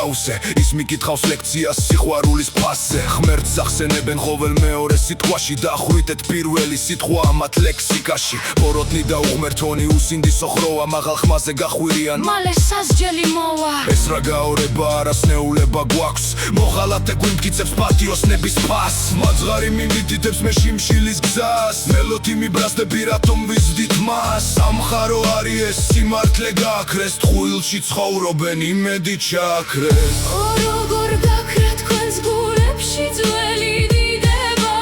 თავზე ის მიკითხავს ლექციას სიყვარულის ფასზე ღმერთს ახსენებენ ყოველ მეორე სიტყვაში და ხვიტეთ პირველი სიტყვა ამათ ლექსიკაში ბოროტნი და უღმერთონი უსინდისო ხროვა მაღალ ხმაზე გახვირიან მალე სასჯელი მოვა ეს რა გაორება არასნეულება გვაქვს მოღალატე გვიმტკიცებს პატიოსნების ფას მაძღარი მიმდიდებს მე შიმშილის გზას მელოდი მიბრაზდები რატომ ვიზდით მას სამხარო არის ეს სიმართლე გაქრეს ტყუილში ცხოვრობენ იმედი ჩაქრეს როგორ გაქრა თქვენს გულებში ძველი დიდება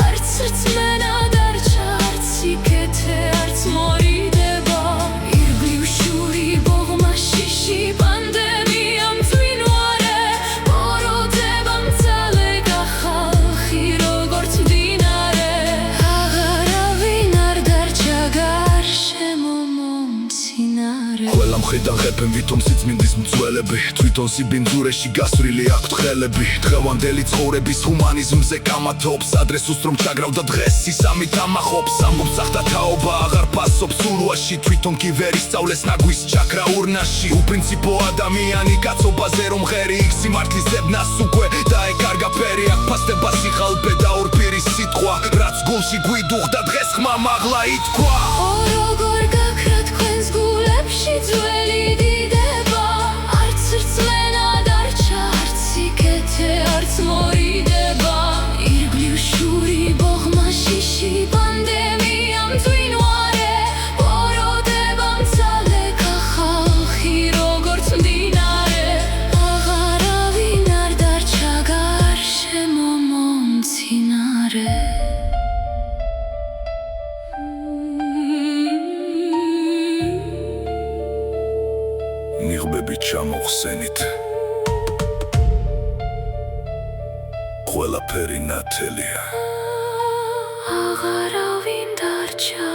არც რწმენა დარჩა არც სიკეთე არც მორიდება ირგვლივ შური ბოღმა შიში პანდემია მძვინვარე ბოროტება მცალე გახალხი როგორც მდინარე აღარავინ არ დარჩა გარშემო მომცინარე ყველა მხრიდან ღებენ ვითომ სიწმინდის მძველები თვითონ სიბინძურეში გასვრილი აქვთ ხელები დღევანდელი ცხოვრების ჰუმანიზმზე გამათობს ადრესუს რომ ჩაგრავდა დღეს ისამით ამახობს ამბობს ახთა თაობა აღარ ფასობს ულვაში თვითონ კი ვერ ისწავლეს ნაგვის ჩაქრა ურნაში უპრინციპო ადამიანი კაცობაზე რომ ღერი იქ სიმართლის ზებნას უკვე დაეკარგა ფერი აქ ფასდება სიხალბე და ორფირის სიტყვა რაც გულში გვიდუხდა დღეს ხმა მაღლა ითქვა როგორ გაქრა თქვენს გულებში ძველი დიდება არც რწმენა დარჩა არც სიკეთე არც მორიდება ირგვლივ შური ბოღმა შიში პანდემია მძვინვარე ბოროტება მცალე გახალხი როგორც მდინარე აღარავინ არ დარჩა გარშემო მომცინარე ნიღბები ჩამოხსენით ყველაფერი ნათელია აღარავინ დარჩა